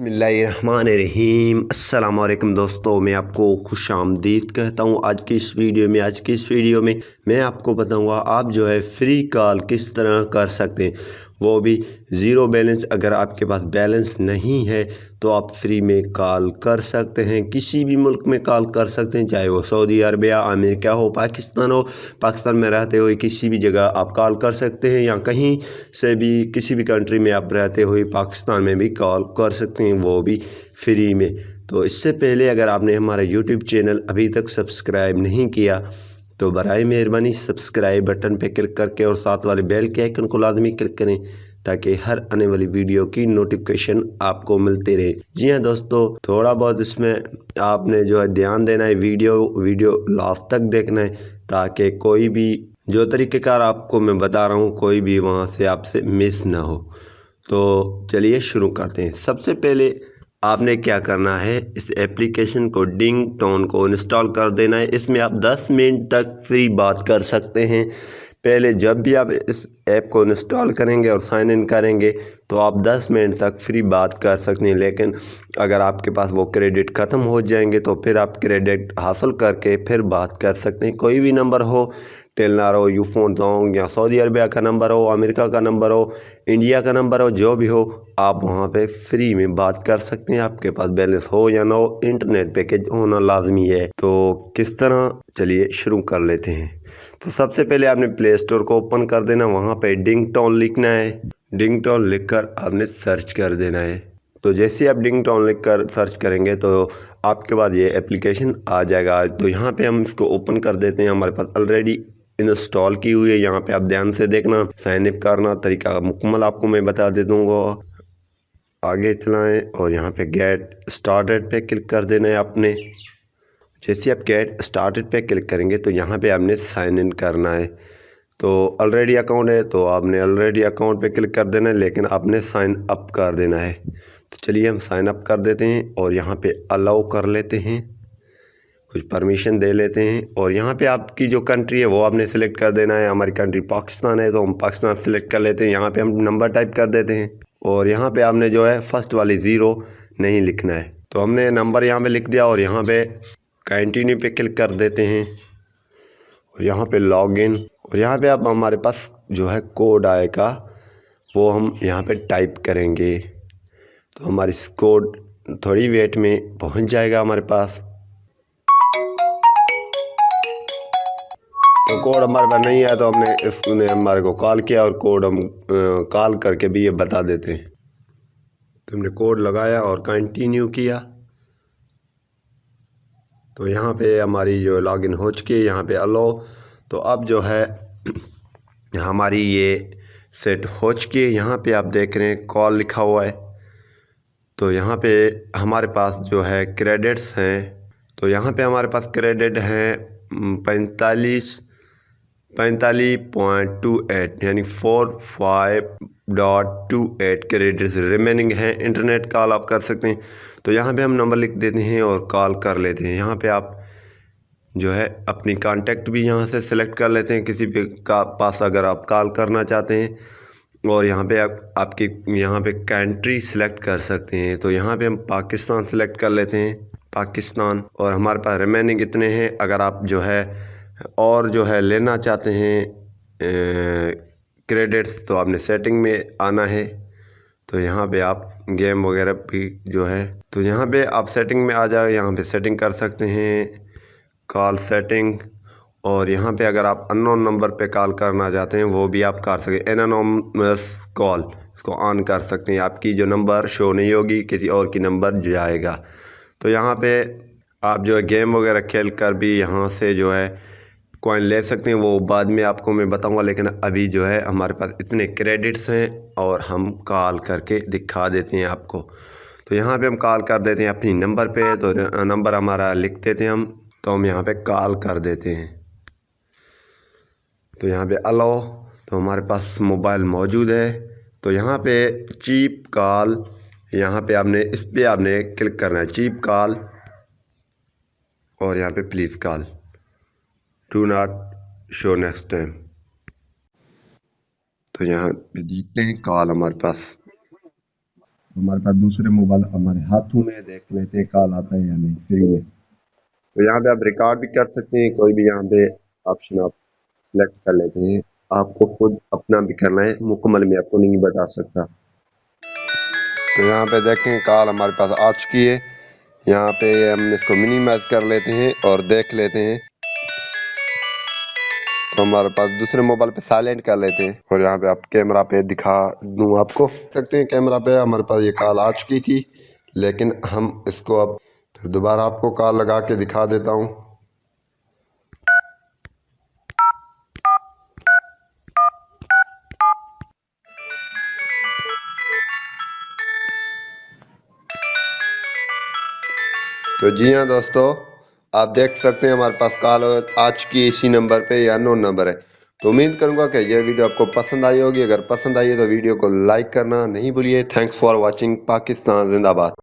बिस्मिल्लाहिर्रहमानिर्रहीम। अस्सलाम वालेकुम दोस्तों, मैं आपको खुश आमदीद कहता हूँ। आज की इस वीडियो में मैं आपको बताऊँगा आप जो है फ्री कॉल किस तरह कर सकते हैं, वो भी ज़ीरो बैलेंस। अगर आपके पास बैलेंस नहीं है तो आप फ्री में कॉल कर सकते हैं, किसी भी मुल्क में कॉल कर सकते हैं, चाहे वो सऊदी अरबिया, अमेरिका हो, पाकिस्तान हो। पाकिस्तान में रहते हुए किसी भी जगह आप कॉल कर सकते हैं, या कहीं से भी किसी भी कंट्री में आप रहते हुए पाकिस्तान में भी कॉल कर सकते हैं, वो भी फ्री में। तो इससे पहले अगर आपने हमारा यूट्यूब चैनल अभी तक सब्सक्राइब नहीं किया तो बराए मेहरबानी सब्सक्राइब बटन पे क्लिक करके और साथ वाले बेल के आइकन को लाजमी क्लिक करें, ताकि हर आने वाली वीडियो की नोटिफिकेशन आपको मिलती रहे। जी हाँ दोस्तों, थोड़ा बहुत इसमें आपने जो है ध्यान देना है, वीडियो लास्ट तक देखना है, ताकि कोई भी जो तरीक़ेकार आपको मैं बता रहा हूँ कोई भी वहाँ से आपसे मिस ना हो। तो चलिए शुरू करते हैं। सबसे पहले आपने क्या करना है, इस एप्लीकेशन को डिंग टोन को इंस्टॉल कर देना है। इसमें आप 10 मिनट तक फ्री बात कर सकते हैं। पहले जब भी आप इस ऐप को इंस्टॉल करेंगे और साइन इन करेंगे तो आप 10 मिनट तक फ्री बात कर सकते हैं, लेकिन अगर आपके पास वो क्रेडिट ख़त्म हो जाएंगे तो फिर आप क्रेडिट हासिल करके फिर बात कर सकते हैं। कोई भी नंबर हो, टेलनार हो, यूफोन जोंग, या सऊदी अरबिया का नंबर हो, अमेरिका का नंबर हो, इंडिया का नंबर हो, जो भी हो, आप वहाँ पे फ्री में बात कर सकते हैं। आपके पास बैलेंस हो या ना हो, इंटरनेट पैकेज होना लाजमी है। तो किस तरह, चलिए शुरू कर लेते हैं। तो सबसे पहले आपने प्ले स्टोर को ओपन कर देना, वहाँ पे डिंग टोन लिखना है। डिंग टोन लिख कर आपने सर्च कर देना है। तो जैसे आप डिंग टोन लिख कर सर्च करेंगे तो आपके पास ये एप्लीकेशन आ जाएगा। तो यहाँ पे हम इसको ओपन कर देते हैं। हमारे पास ऑलरेडी इंस्टॉल की हुई है। यहाँ पे आप ध्यान से देखना, साइन अप करना तरीका मुकम्मल आपको मैं बता दे दूँगा। आगे चलाएं और यहाँ पे गेट स्टार्टेड पे क्लिक कर देना है आपने। जैसे आप गेट स्टार्टेड पे क्लिक करेंगे तो यहाँ पे आपने साइन इन करना है। तो ऑलरेडी अकाउंट है तो आपने ऑलरेडी अकाउंट पे क्लिक कर देना है, लेकिन आपने साइन अप कर देना है। तो चलिए हम साइन अप कर देते हैं और यहाँ पे अलाउ कर लेते हैं, कुछ परमिशन दे लेते हैं। और यहाँ पे आपकी जो कंट्री है वो आपने सेलेक्ट कर देना है। हमारी कंट्री पाकिस्तान है तो हम पाकिस्तान सेलेक्ट कर लेते हैं। यहाँ पे हम नंबर टाइप कर देते हैं और यहाँ पे आपने जो है फर्स्ट वाली ज़ीरो नहीं लिखना है। तो हमने नंबर यहाँ पे लिख दिया और यहाँ पे कंटिन्यू पे क्लिक कर देते हैं और यहाँ पे लॉगिन। और यहाँ पे अब हमारे पास जो है कोड आएगा, वो हम यहाँ पे टाइप करेंगे तो हमारी कोड थोड़ी वेट में पहुँच जाएगा हमारे पास। तो कोड हमारे पास नहीं आया तो इसने हमारे को कॉल किया और कोड हम कॉल करके भी ये बता देते हैं। तो हमने कोड लगाया और कंटिन्यू किया तो यहाँ पे हमारी जो लॉगिन हो चुकी है, यहाँ पे अलाउ। तो अब जो है हमारी ये सेट हो चुकी है। यहाँ पे आप देख रहे हैं कॉल लिखा हुआ है। तो यहाँ पे हमारे पास जो है क्रेडिट्स हैं, तो यहाँ पे हमारे पास क्रेडिट हैं 45.28 यानी 45.28 क्रेडिट्स रिमेनिंग हैं। इंटरनेट कॉल आप कर सकते हैं। तो यहाँ पे हम नंबर लिख देते हैं और कॉल कर लेते हैं। यहाँ पे आप जो है अपनी कांटेक्ट भी यहाँ से सिलेक्ट कर लेते हैं, किसी भी का पास अगर आप कॉल करना चाहते हैं। और यहाँ पे आपकी यहाँ पे कंट्री सिलेक्ट कर सकते हैं। तो यहाँ पे हम पाकिस्तान सिलेक्ट कर लेते हैं, पाकिस्तान। और हमारे पास रिमेनिंग इतने हैं। अगर आप जो है और जो है लेना चाहते हैं क्रेडिट्स तो आपने सेटिंग में आना है। तो यहाँ पे आप गेम वगैरह भी जो है, तो यहाँ पे आप सेटिंग में आ जाए, यहाँ पे सेटिंग कर सकते हैं, कॉल सेटिंग। और यहाँ पे अगर आप अननोन नंबर पे कॉल करना चाहते हैं वो भी आप कर सकते हैं। एनोनिमस कॉल इसको ऑन कर सकते हैं, आपकी जो नंबर शो नहीं होगी, किसी और की नंबर जाएगा। तो यहाँ पे आप जो है गेम वगैरह खेल कर भी यहाँ से जो है कॉइन ले सकते हैं, वो बाद में आपको मैं बताऊंगा। लेकिन अभी जो है हमारे पास इतने क्रेडिट्स हैं और हम कॉल करके दिखा देते हैं आपको। तो यहाँ पे हम कॉल कर देते हैं अपनी नंबर पे। तो नंबर हमारा लिख देते हैं हम, तो हम यहाँ पे कॉल कर देते हैं। तो यहाँ पे अलाउ, तो हमारे पास मोबाइल मौजूद है। तो यहाँ पे चीप कॉल, यहाँ पे आपने इस पर आपने क्लिक करना है, चीप कॉल। और यहाँ पे please call, do not show next time. तो यहाँ पे देखते हैं कॉल हमारे पास हमारे पास दूसरे मोबाइल हमारे हाथों में, देख लेते हैं कॉल आता है या नहीं फ्री में। तो यहाँ पे आप रिकॉर्ड भी कर सकते हैं, कोई भी यहाँ पे ऑप्शन आप सेलेक्ट कर लेते हैं। आपको खुद अपना भी करना है, मुकम्मल में आपको नहीं बता सकता। तो यहाँ पे देखें कॉल हमारे पास आ चुकी है। यहाँ पे हम इसको मिनिमाइज कर लेते हैं और देख लेते हैं। तो हमारे पास दूसरे मोबाइल पे साइलेंट कर लेते हैं और यहाँ पे आप कैमरा पे दिखा दूँ आपको, सकते हैं कैमरा पे हमारे पास ये कॉल आ चुकी थी, लेकिन हम इसको अब फिर दोबारा आपको कॉल लगा के दिखा देता हूँ। तो जी हाँ दोस्तों, आप देख सकते हैं हमारे पास कॉल आ चुकी है इसी नंबर पे, या नो नंबर है। तो उम्मीद करूंगा कि यह वीडियो आपको पसंद आई होगी। अगर पसंद आई है तो वीडियो को लाइक करना नहीं भूलिए। Thanks for watching. पाकिस्तान जिंदाबाद।